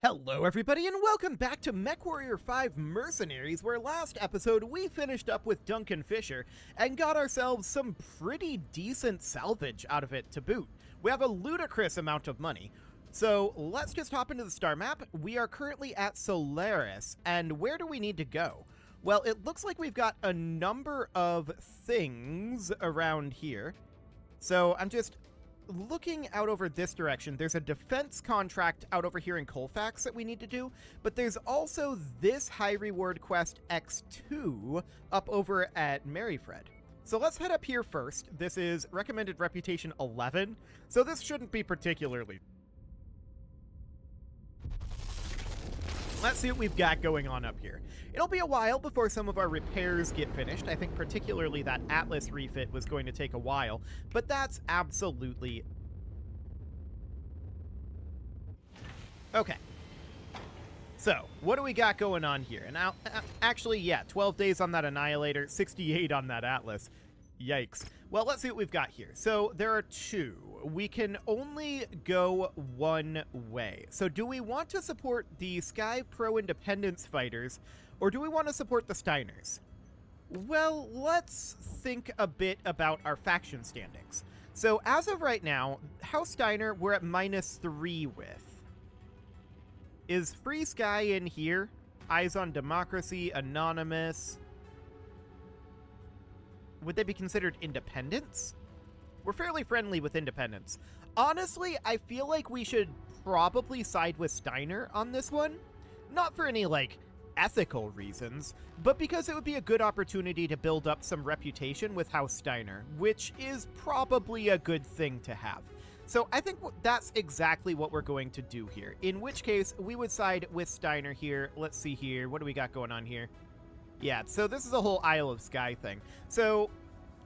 Hello everybody and welcome back to MechWarrior 5 Mercenaries, where last episode we finished up with Duncan Fisher and got ourselves some pretty decent salvage out of it to boot. We have a ludicrous amount of money. So let's just hop into the star map. We are currently at Solaris, and where do we need to go? Well, it looks like we've got a number of things around here. So I'm just looking out over this direction. There's a defense contract out over here in Colfax that we need to do, but there's also this high reward quest X2 up over at Merryfred. So let's head up here first. This is recommended reputation 11, so this shouldn't be particularly. Let's see what we've got going on up here. It'll be a while before some of our repairs get finished. I think particularly that Atlas refit was going to take a while, but that's absolutely... Okay. So, what do we got going on here? And now, actually, yeah, 12 days on that Annihilator, 68 on that Atlas. Yikes. Well, let's see what we've got here. So, there are two. We can only go one way. So, do we want to support the Sky Pro Independence fighters, or do we want to support the Steiners? Well, let's think a bit about our faction standings. So, as of right now, House Steiner we're at -3 with. Is Free Sky in here? Eyes on Democracy, Anonymous... Would they be considered independents? We're fairly friendly with independents. Honestly, I feel like we should probably side with Steiner on this one. Not for any, ethical reasons, but because it would be a good opportunity to build up some reputation with House Steiner, which is probably a good thing to have. So I think that's exactly what we're going to do here, in which case we would side with Steiner here. Let's see here. What do we got going on here? Yeah, so this is a whole Isle of Skye thing. So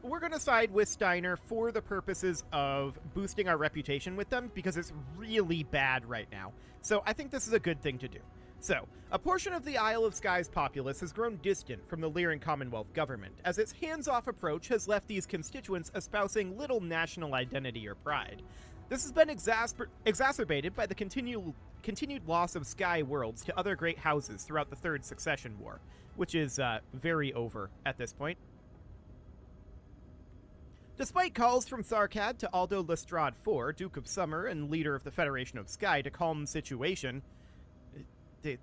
we're going to side with Steiner for the purposes of boosting our reputation with them, because it's really bad right now. So I think this is a good thing to do. So, a portion of the Isle of Skye's populace has grown distant from the Lyran Commonwealth government, as its hands-off approach has left these constituents espousing little national identity or pride. This has been exacerbated by the continued loss of Sky worlds to other great houses throughout the Third Succession War, which is very over at this point. Despite calls from Tharkad to Aldo Lestrade IV, Duke of Summer and leader of the Federation of Sky, to calm the situation...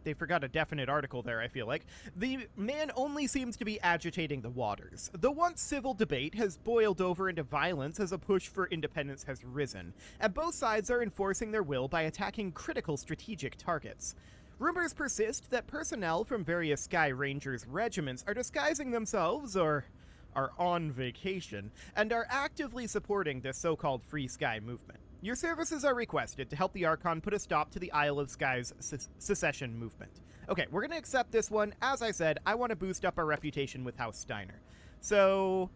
They forgot a definite article there, I feel like. The man only seems to be agitating the waters. The once civil debate has boiled over into violence as a push for independence has risen, and both sides are enforcing their will by attacking critical strategic targets. Rumors persist that personnel from various Sky Rangers regiments are disguising themselves, or are on vacation, and are actively supporting this so-called Free Sky movement. Your services are requested to help the Archon put a stop to the Isle of Sky's secession movement. Okay, we're going to accept this one. As I said, I want to boost up our reputation with House Steiner. So...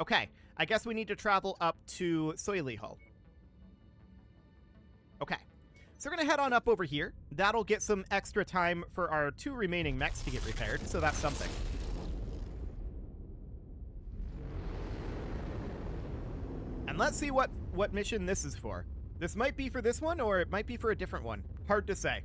okay, I guess we need to travel up to Solihull. Okay, so we're going to head on up over here. That'll get some extra time for our 2 remaining mechs to get repaired, so that's something. And let's see what mission this is for. This might be for this one, or it might be for a different one. Hard to say.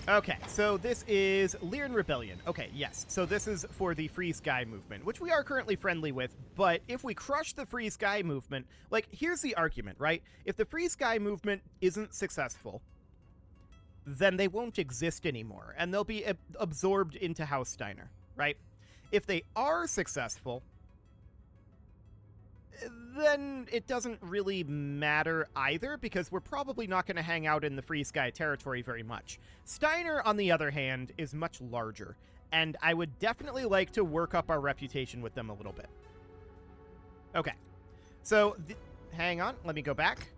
Okay, so this is Lyran Rebellion. Okay, yes. So this is for the Free Sky movement, which we are currently friendly with, but if we crush the Free Sky movement, here's the argument, right? If the Free Sky movement isn't successful, then they won't exist anymore, and they'll be absorbed into House Steiner, right? If they are successful, then it doesn't really matter either, because we're probably not going to hang out in the Free Sky territory very much. Steiner, on the other hand, is much larger, and I would definitely like to work up our reputation with them a little bit. Okay, so, hang on, let me go back.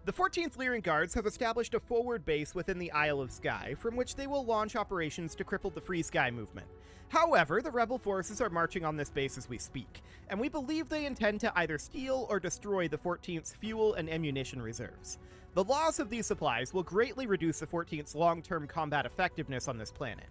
The 14th Lyran Guards have established a forward base within the Isle of Skye, from which they will launch operations to cripple the Free Sky movement. However, the rebel forces are marching on this base as we speak, and we believe they intend to either steal or destroy the 14th's fuel and ammunition reserves. The loss of these supplies will greatly reduce the 14th's long-term combat effectiveness on this planet.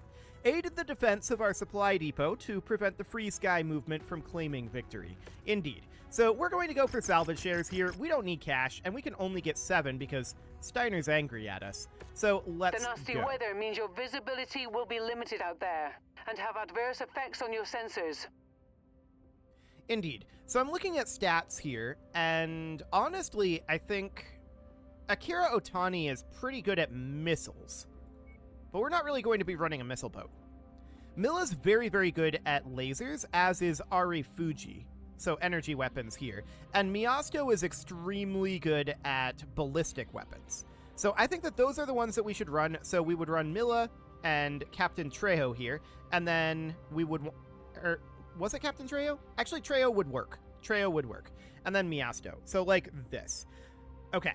Aid in the defense of our supply depot to prevent the Free Sky movement from claiming victory. Indeed, So we're going to go for salvage shares here. We don't need cash, and we can only get 7 because Steiner's angry at us. So let's The nasty go. weather means your visibility will be limited out there and have adverse effects on your sensors. Indeed. So I'm looking at stats here, and honestly, I think Akira Otani is pretty good at missiles. But we're not really going to be running a missile boat. Milla's very, very good at lasers, as is Ari Fuji. So energy weapons here. And Miyasto is extremely good at ballistic weapons. So I think that those are the ones that we should run. So we would run Milla and Captain Trejo here. And then we would... was it Captain Trejo? Actually, Trejo would work. Trejo would work. And then Miyasto. So like this. Okay.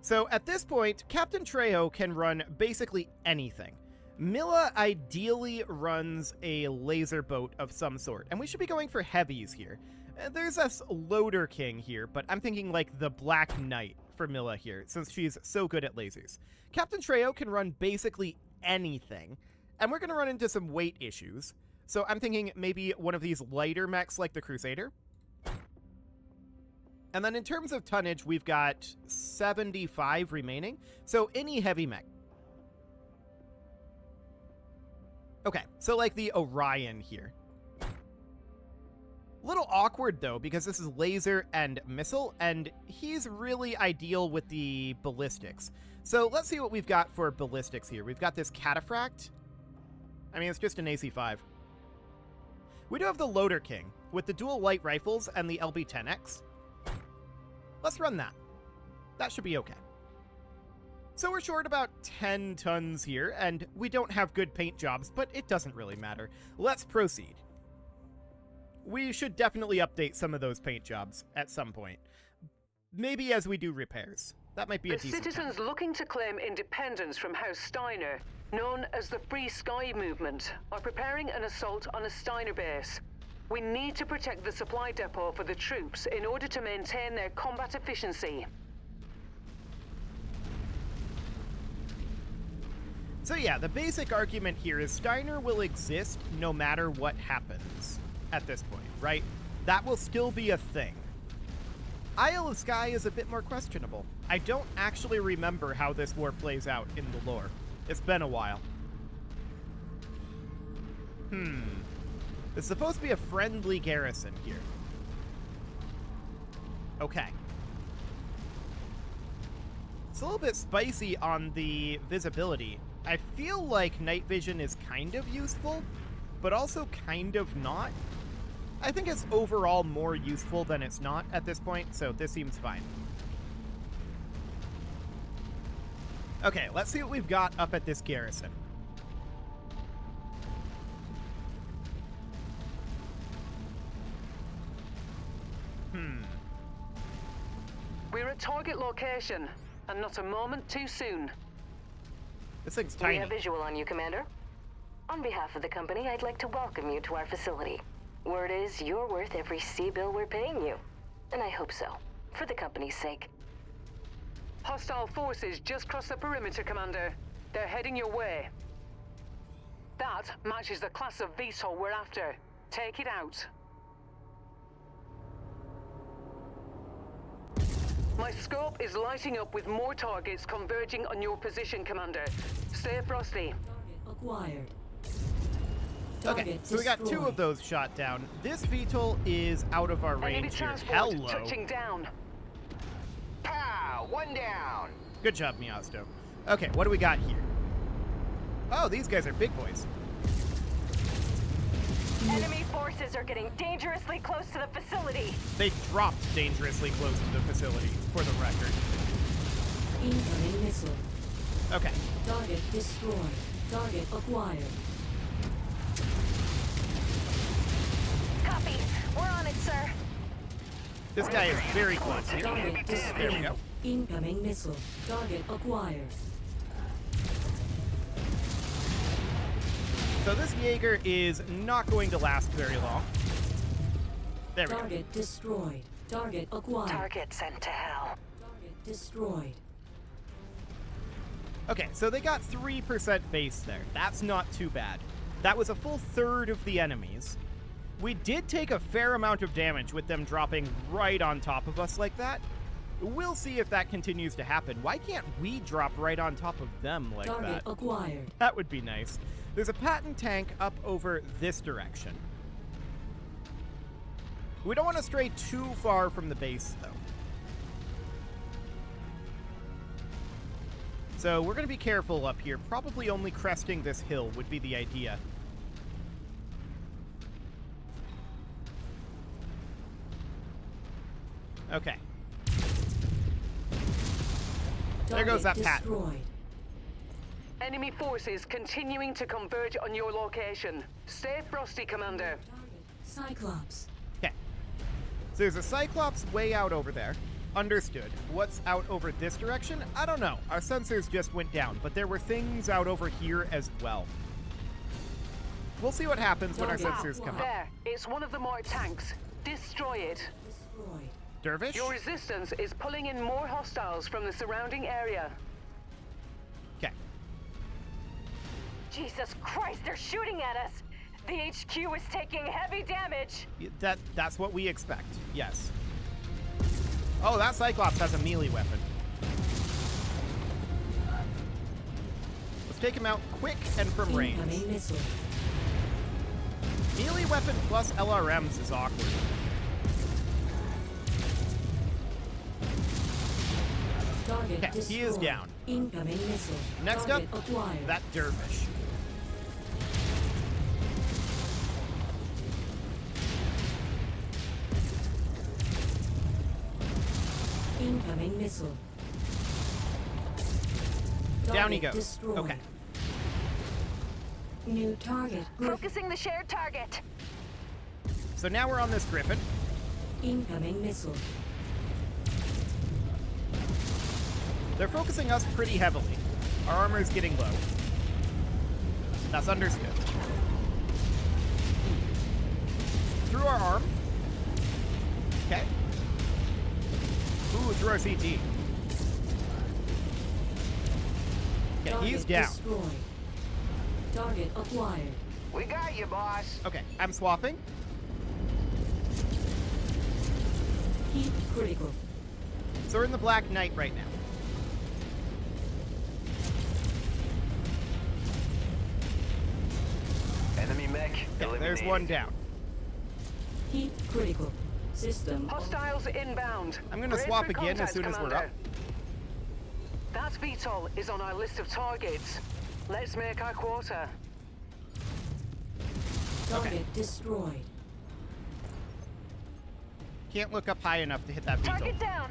So at this point, Captain Trejo can run basically anything. Milla ideally runs a laser boat of some sort, and we should be going for heavies here. There's this Loader King here, but I'm thinking like the Black Knight for Milla here, since she's so good at lasers. Captain Trejo can run basically anything, and we're going to run into some weight issues. So I'm thinking maybe one of these lighter mechs like the Crusader. And then in terms of tonnage, we've got 75 remaining, so any heavy mech. Okay, so like the Orion here. Little awkward though, because this is laser and missile, and he's really ideal with the ballistics. So let's see what we've got for ballistics here. We've got this Cataphract. I mean, it's just an AC-5. We do have the Loader King with the dual light rifles and the LB-10X. Let's run that. That should be okay. So we're short about 10 tons here, and we don't have good paint jobs, but it doesn't really matter. Let's proceed. We should definitely update some of those paint jobs at some point. Maybe as we do repairs. That might be a decent The citizens looking to claim independence from House Steiner, known as the Free Sky Movement, are preparing an assault on a Steiner base. We need to protect the supply depot for the troops in order to maintain their combat efficiency. So yeah, the basic argument here is Steiner will exist no matter what happens at this point, right? That will still be a thing. Isle of Skye is a bit more questionable. I don't actually remember how this war plays out in the lore. It's been a while. It's supposed to be a friendly garrison here. Okay. It's a little bit spicy on the visibility. I feel like night vision is kind of useful, but also kind of not. I think it's overall more useful than it's not at this point, so this seems fine. Okay, let's see what we've got up at this garrison. We're at target location, and not a moment too soon. This thing's We tiny. have visual on you, Commander. On behalf of the company, I'd like to welcome you to our facility. Word is you're worth every sea bill we're paying you. And I hope so, for the company's sake. Hostile forces just crossed the perimeter, Commander. They're heading your way. That matches the class of VTOL we're after. Take it out. My scope is lighting up with more targets converging on your position, Commander. Stay frosty. Acquired. Okay, so we got 2 of those shot down. This VTOL is out of our Enemy range here. transport Hello. touching down. Pow! One down. Good job, Miyasto. Okay, what do we got here? Oh, these guys are big boys. Enemy forces are getting dangerously close to the facility. They dropped dangerously close to the facility, for the record. Incoming missile. Okay. Target destroyed. Target acquired. Copy. We're on it, sir. This guy is very close here. Target There we destroyed. go. Incoming missile. Target acquired. So this Jaeger is not going to last very long. There we go. Target destroyed. Target acquired. Target sent to hell. Target destroyed. Okay, so they got 3% base there. That's not too bad. That was a full third of the enemies. We did take a fair amount of damage with them dropping right on top of us like that. We'll see if that continues to happen. Why can't we drop right on top of them like Target that? acquired. That would be nice. There's a patent tank up over this direction. We don't want to stray too far from the base, though. So we're going to be careful up here. Probably only cresting this hill would be the idea. Okay. There goes that patent. Destroyed. Enemy forces continuing to converge on your location. Stay frosty, Commander. Target Cyclops. Okay. So there's a Cyclops way out over there. Understood. What's out over this direction? I don't know. Our sensors just went down, but there were things out over here as well. We'll see what happens when our Target sensors come up. There, it's one of the marked tanks. Destroy it. Destroyed. Dervish? Your resistance is pulling in more hostiles from the surrounding area. Okay. Jesus Christ, they're shooting at us! The HQ is taking heavy damage! That's what we expect. Yes. Oh, that Cyclops has a melee weapon. Let's take him out quick and from range. Incoming missile. Melee weapon plus LRMs is awkward. Target Okay, he is destroyed. down. Incoming missile. Next Target up, acquired. that Dervish. Incoming missile. Down he Target goes. Destroyed. Okay. New target. Focusing the shared target! So now we're on this Griffin. Incoming missile. They're focusing us pretty heavily. Our armor's getting low. That's understood. Through our arm. Okay. Ooh, through our CT. Okay, Target he's down. Destroyed. Target acquired. We got you, boss. Okay, I'm swapping. Heat critical. So we're in the Black Knight right now. Enemy mech Okay, eliminated. there's one down. Heat critical. System. Hostiles inbound. I'm gonna Brace swap for again as contact, soon as we're Commander. up. That VTOL is on our list of targets. Let's make our quota. Target destroyed. Can't look up high enough to hit that VTOL. Target down!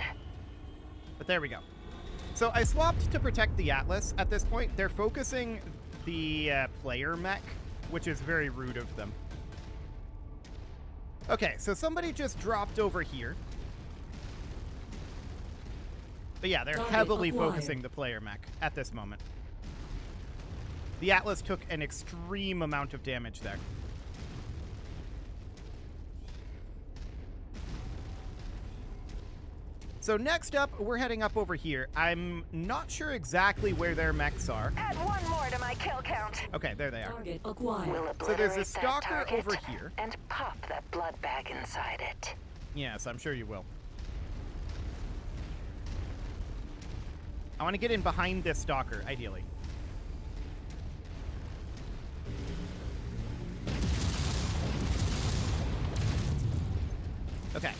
But there we go. So I swapped to protect the Atlas at this point. They're focusing the player mech, which is very rude of them. Okay, so somebody just dropped over here. But yeah, they're Target heavily acquired. focusing the player mech at this moment. The Atlas took an extreme amount of damage there. So next up, we're heading up over here. I'm not sure exactly where their mechs are. Add one more to my kill count. Okay, there they are. Target acquired. We'll So there's a obliterate that stalker target over here. and pop that blood bag inside it. Yes, I'm sure you will. I want to get in behind this stalker, ideally. Okay.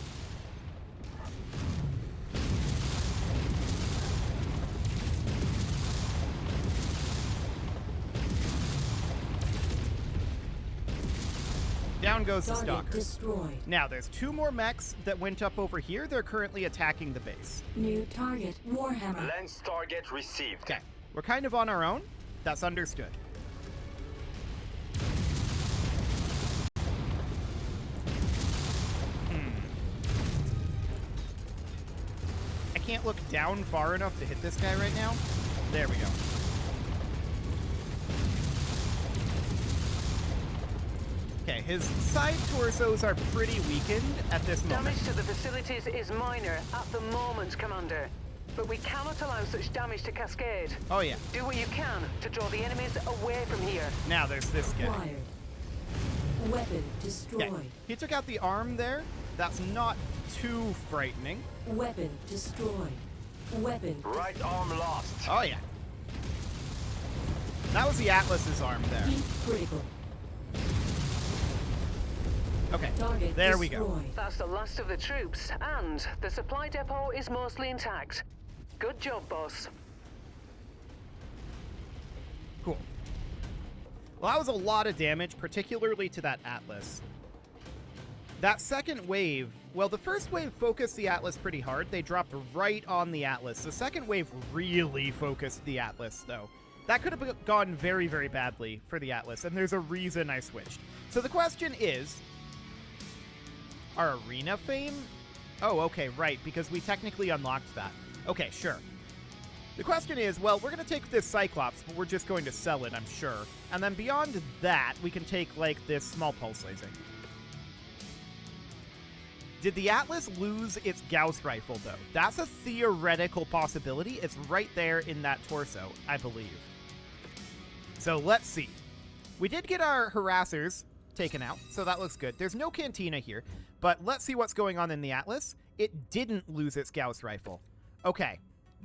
Down goes the Target stalker. destroyed. Now, there's two more mechs that went up over here. They're currently attacking the base. New target. Warhammer. Lens target received. Okay. We're kind of on our own. That's understood. I can't look down far enough to hit this guy right now. There we go. Okay, his side torsos are pretty weakened at this moment. Damage to the facilities is minor at the moment, Commander. But we cannot allow such damage to cascade. Oh yeah. Do what you can to draw the enemies away from here. Now there's this guy. Acquired. Weapon destroyed. Okay. He took out the arm there. That's not too frightening. Weapon destroyed. Weapon. Right arm lost. Oh, yeah. That was the Atlas's arm there. Heat critical. Okay, Target there we go. destroyed. That's the last of the troops, and the supply depot is mostly intact. Good job, boss. Cool. Well, that was a lot of damage, particularly to that Atlas. That second wave, well, the first wave focused the Atlas pretty hard. They dropped right on the Atlas. The second wave really focused the Atlas, though. That could have gone very, very badly for the Atlas, and there's a reason I switched. So the question is, our arena fame? Oh, okay, right, because we technically unlocked that. Okay, sure. The question is, well, we're going to take this Cyclops, but we're just going to sell it, I'm sure. And then beyond that, we can take, like, this small pulse laser. Did the Atlas lose its Gauss rifle, though? That's a theoretical possibility. It's right there in that torso, I believe. So let's see. We did get our harassers taken out, so that looks good. There's no cantina here, but let's see what's going on in the Atlas. It didn't lose its Gauss rifle. Okay,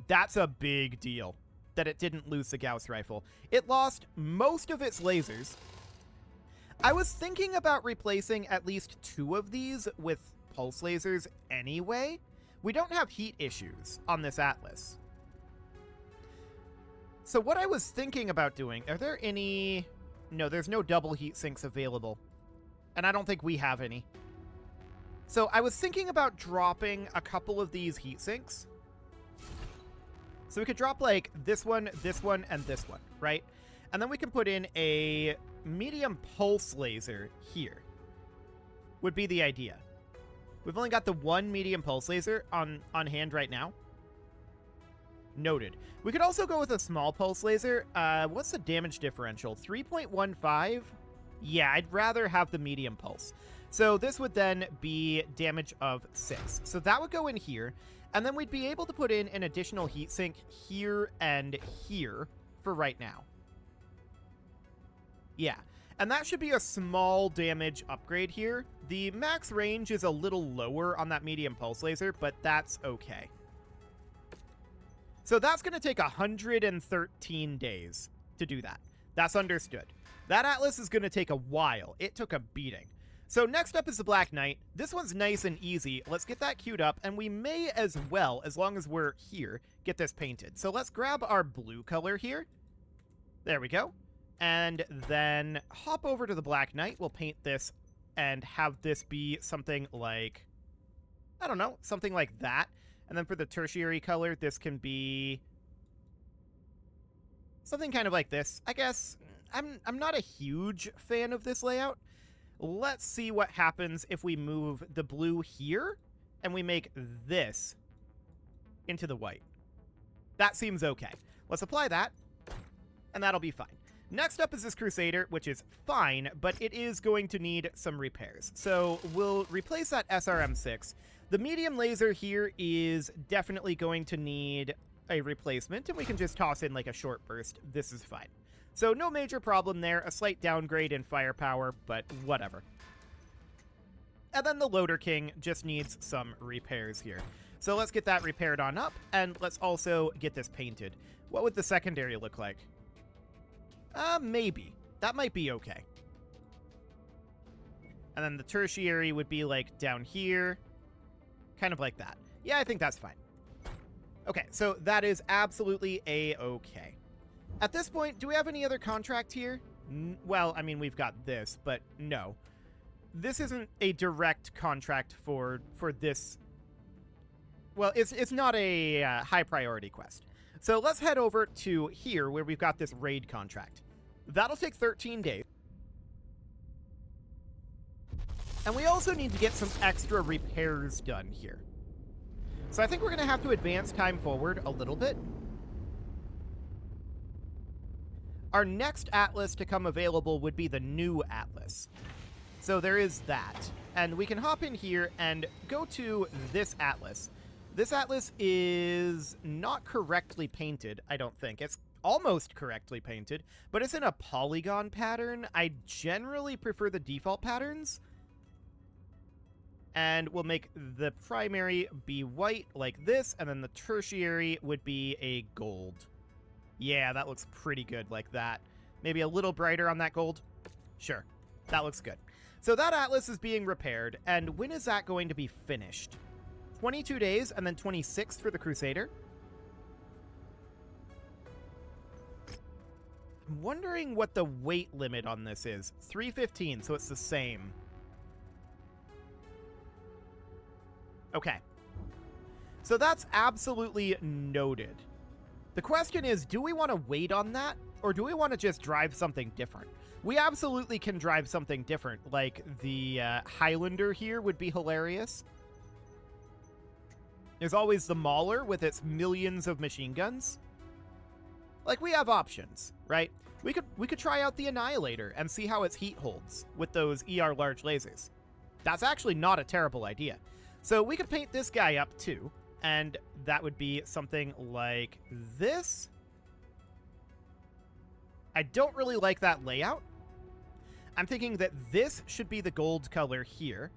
that's a big deal that it didn't lose the Gauss rifle. It lost most of its lasers. I was thinking about replacing at least 2 of these with pulse lasers anyway. We don't have heat issues on this Atlas. So what I was thinking about doing, are there any... No, there's no double heat sinks available. And I don't think we have any. So I was thinking about dropping a couple of these heat sinks. So we could drop like this one, and this one, right? And then we can put in a medium pulse laser here. Would be the idea. We've only got the one medium pulse laser on hand right now. Noted. We could also go with a small pulse laser. What's the damage differential? 3.15? Yeah, I'd rather have the medium pulse. So this would then be damage of 6. So that would go in here, and then we'd be able to put in an additional heatsink here and here for right now. Yeah, and that should be a small damage upgrade here. The max range is a little lower on that medium pulse laser, but that's okay. So that's going to take 113 days to do that. That's understood. That Atlas is going to take a while. It took a beating. So next up is the Black Knight. This one's nice and easy. Let's get that queued up, and we may as well, as long as we're here, get this painted. So let's grab our blue color here. There we go. And then hop over to the Black Knight. We'll paint this and have this be something like, I don't know, something like that. And then for the tertiary color, this can be something kind of like this. I guess I'm not a huge fan of this layout. Let's see what happens if we move the blue here and we make this into the white. That seems okay. Let's apply that, and that'll be fine. Next up is this Crusader, which is fine, but it is going to need some repairs. So we'll replace that SRM-6. The medium laser here is definitely going to need a replacement, and we can just toss in like a short burst. This is fine. So no major problem there. A slight downgrade in firepower, but whatever. And then the Loader King just needs some repairs here. So let's get that repaired on up, and let's also get this painted. What would the secondary look like? Maybe. That might be okay. And then the tertiary would be like down here. Kind of like that. Yeah, I think that's fine. Okay, so that is absolutely a-okay. At this point, do we have any other contract here? Well, I mean, we've got this, but no. This isn't a direct contract for this. Well, it's not a high priority quest. So let's head over to here where we've got this raid contract. That'll take 13 days. And we also need to get some extra repairs done here. So I think we're going to have to advance time forward a little bit. Our next Atlas to come available would be the new Atlas. So there is that. And we can hop in here and go to this Atlas. This atlas is not correctly painted, I don't think. It's almost correctly painted, but it's in a polygon pattern. I generally prefer the default patterns. And we'll make the primary be white like this, and then the tertiary would be a gold. Yeah, that looks pretty good like that. Maybe a little brighter on that gold? Sure, that looks good. So that atlas is being repaired, and when is that going to be finished? 22 days, and then 26 for the Crusader. I'm wondering what the weight limit on this is. 315, so it's the same. Okay. So that's absolutely noted. The question is, do we want to wait on that, or do we want to just drive something different? We absolutely can drive something different, like the Highlander here would be hilarious. There's always the Mauler with its millions of machine guns. Like, we have options, right? We could try out the Annihilator and see how its heat holds with those ER large lasers. That's actually not a terrible idea. So we could paint this guy up too, and that would be something like this. I don't really like that layout. I'm thinking that this should be the gold color here,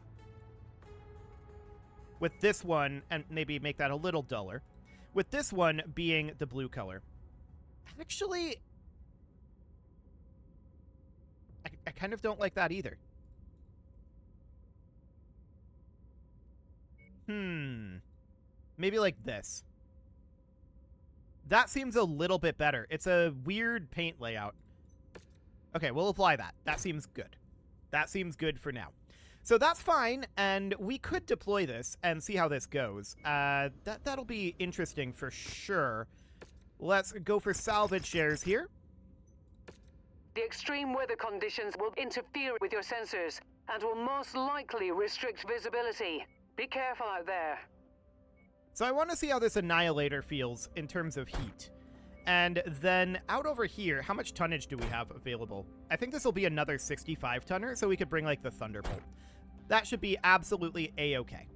with this one, and maybe make that a little duller, with this one being the blue color. Actually, I kind of don't like that either. Maybe like this. That seems a little bit better. It's a weird paint layout. Okay, we'll apply that. That seems good. That seems good for now. So that's fine, and we could deploy this and see how this goes. That'll be interesting for sure. Let's go for salvage shares here. The extreme weather conditions will interfere with your sensors and will most likely restrict visibility. Be careful out there. So I want to see how this Annihilator feels in terms of heat. And then out over here, how much tonnage do we have available? I think this will be another 65-tonner, so we could bring, like, the Thunderbolt. That should be absolutely A-okay.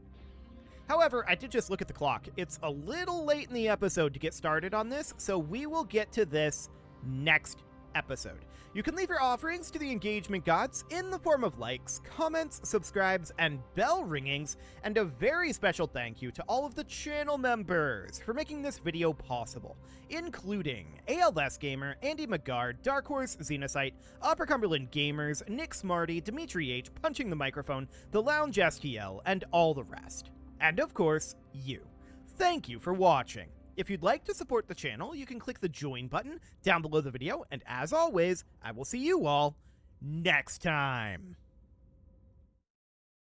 However, I did just look at the clock. It's a little late in the episode to get started on this, so we will get to this next episode. You can leave your offerings to the engagement gods in the form of likes, comments, subscribes, and bell ringings, and a very special thank you to all of the channel members for making this video possible, including ALS Gamer, Andy McGard, Dark Horse, Xenocyte, Upper Cumberland Gamers, Nick Smarty, Dimitri H, Punching the Microphone, The Lounge STL, and all the rest. And of course, you. Thank you for watching. If you'd like to support the channel, you can click the join button down below the video, and as always, I will see you all next time.